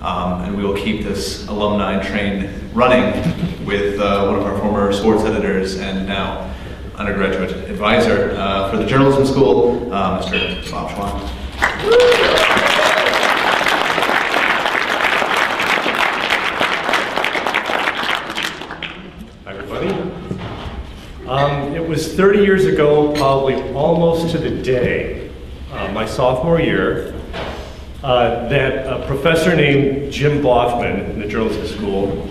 And we will keep this alumni train running with one of our former sports editors and now undergraduate advisor for the journalism school, Mr. Schwoch. Hi, everybody. It was 30 years ago, probably almost to the day, my sophomore year, that a professor named Jim Boffman in the journalism school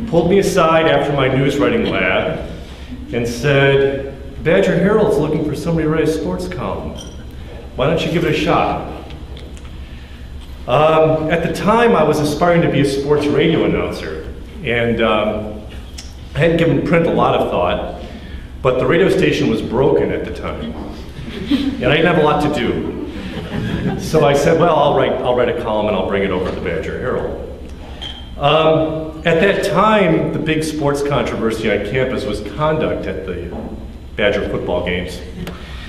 pulled me aside after my news writing lab and said, Badger Herald's looking for somebody to write a sports column. Why don't you give it a shot? At the time, I was aspiring to be a sports radio announcer, and I hadn't given print a lot of thought, but the radio station was broken at the time, and I didn't have a lot to do. So I said, well, I'll write a column and I'll bring it over to the Badger Herald. At that time, the big sports controversy on campus was conduct at the Badger football games.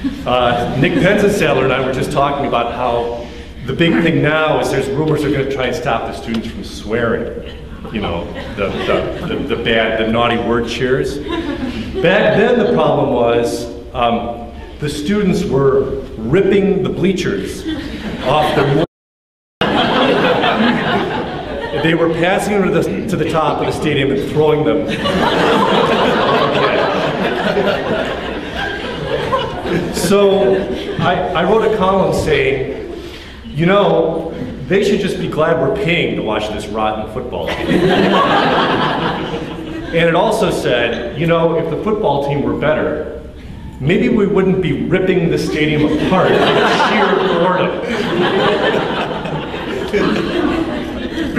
Nick Penzensaler and I were just talking about how the big thing now is there's rumors they're going to try and stop the students from swearing. You know, the naughty word cheers. Back then the problem was the students were ripping the bleachers off their. They were passing them to the top of the stadium and throwing them. So I wrote a column saying, you know, they should just be glad we're paying to watch this rotten football team. And it also said, you know, if the football team were better, maybe we wouldn't be ripping the stadium apart in sheer boredom.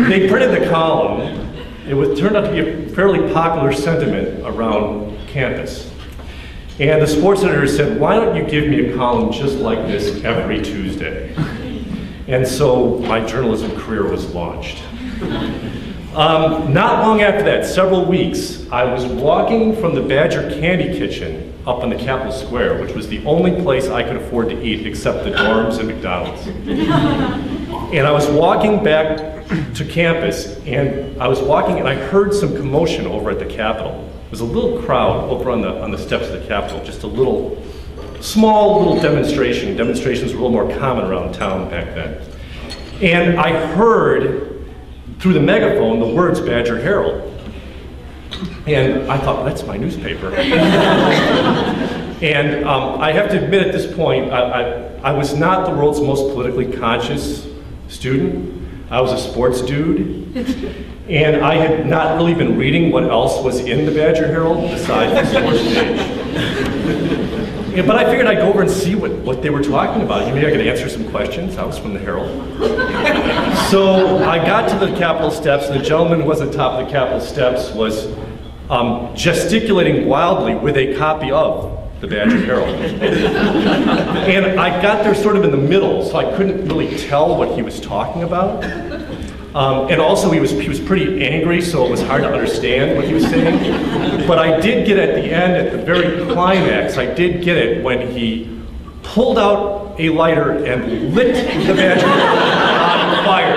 They printed the column. It turned out to be a fairly popular sentiment around campus. And the sports editor said, why don't you give me a column just like this every Tuesday? And so my journalism career was launched. Not long after that, several weeks, I was walking from the Badger Candy Kitchen up on the Capitol Square, which was the only place I could afford to eat except the dorms and McDonald's. And I was walking back to campus, and I was walking and I heard some commotion over at the Capitol. There was a little crowd over on the steps of the Capitol, just a small little demonstration. Demonstrations were a little more common around town back then. And I heard through the megaphone the words Badger Herald. And I thought, well, that's my newspaper. And I have to admit at this point, I was not the world's most politically conscious student. I was a sports dude. And I had not really been reading what else was in the Badger Herald besides the sports page. Yeah, but I figured I'd go over and see what they were talking about. Maybe I could answer some questions. I was from the Herald. So I got to the Capitol steps, and the gentleman who was at the top of the Capitol steps was gesticulating wildly with a copy of the Badger Herald. And I got there sort of in the middle, so I couldn't really tell what he was talking about. And also he was pretty angry, so it was hard to understand what he was saying. But I did get at the end, at the very climax, I did get it when he pulled out a lighter and lit the Badger on fire.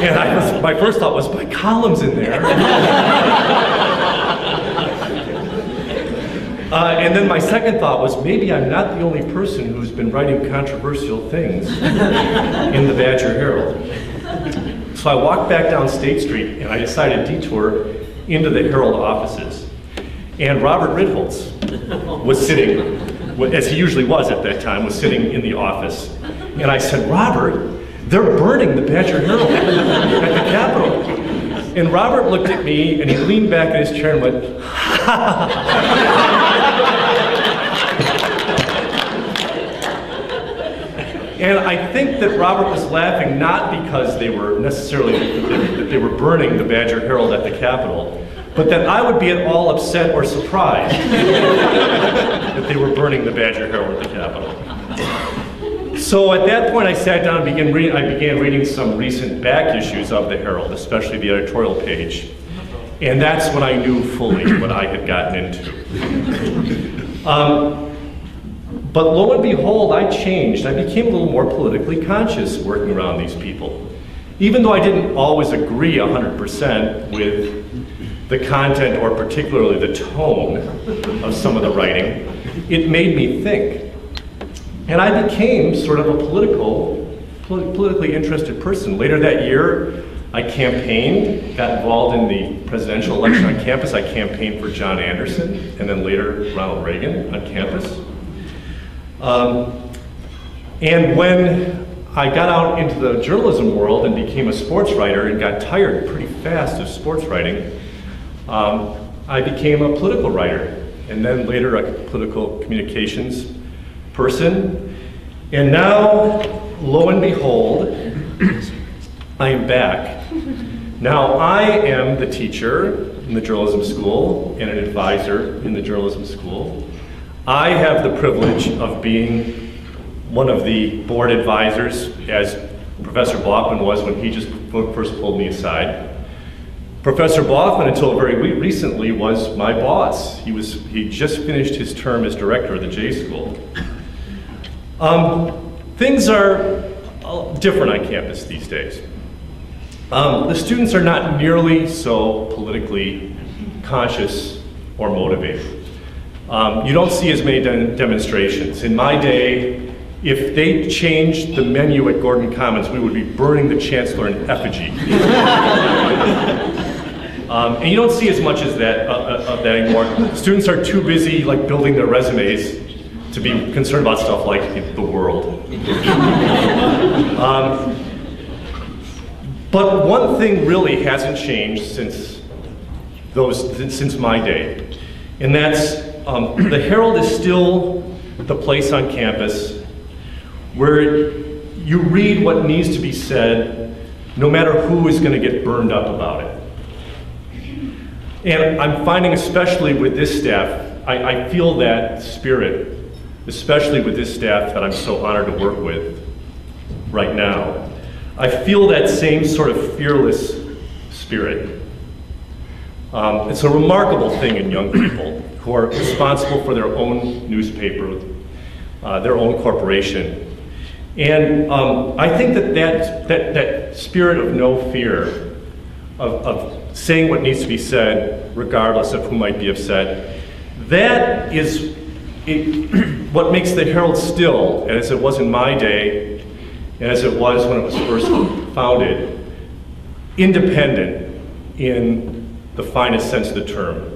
And my first thought was, my column's in there. And then my second thought was, maybe I'm not the only person who's been writing controversial things in the Badger Herald. So I walked back down State Street and I decided to detour into the Herald offices. And Robert Ritholtz was sitting, as he usually was at that time, was sitting in the office. And I said, Robert, they're burning the Badger Herald at the Capitol. And Robert looked at me and he leaned back in his chair and went, And I think that Robert was laughing not because they were necessarily, that they were burning the Badger Herald at the Capitol, but that I would be at all upset or surprised that they were burning the Badger Herald at the Capitol. So at that point I sat down and began reading some recent back issues of the Herald, especially the editorial page. And that's when I knew fully what I had gotten into. But lo and behold, I changed. I became a little more politically conscious working around these people. Even though I didn't always agree 100% with the content or particularly the tone of some of the writing, it made me think. And I became sort of a politically interested person. Later that year, I campaigned, got involved in the presidential election on campus. I campaigned for John Anderson, and then later Ronald Reagan on campus. And when I got out into the journalism world and became a sports writer and got tired pretty fast of sports writing, I became a political writer, and then later a political communications person. And now, lo and behold, I am back. Now I am the teacher in the journalism school and an advisor in the journalism school. I have the privilege of being one of the board advisors, as Professor Blockman was when he just first pulled me aside. Professor Blockman, until very recently, was my boss. He just finished his term as director of the J School. Things are different on campus these days. The students are not nearly so politically conscious or motivated. You don't see as many demonstrations. In my day, if they changed the menu at Gordon Commons, we would be burning the chancellor in effigy. And you don't see as much as that of that anymore. Students are too busy building their resumes to be concerned about stuff like the world. But one thing really hasn't changed since my day, and that's the Herald is still the place on campus where you read what needs to be said, no matter who is going to get burned up about it. And I'm finding, especially with this staff, I feel that spirit, especially with this staff that I'm so honored to work with right now. I feel that same sort of fearless spirit. It's a remarkable thing in young people who are responsible for their own newspaper, their own corporation. And I think that spirit of no fear, of saying what needs to be said, regardless of who might be upset, that is what makes the Herald still, as it was in my day, and as it was when it was first founded, independent in the finest sense of the term.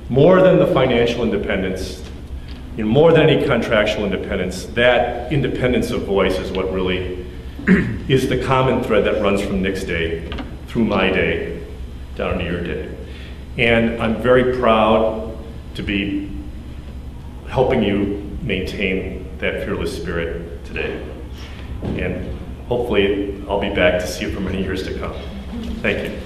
More than the financial independence, more than any contractual independence, that independence of voice is what really is the common thread that runs from Nick's day through my day, down to your day. And I'm very proud to be helping you maintain that fearless spirit today. And hopefully I'll be back to see you for many years to come. Thank you.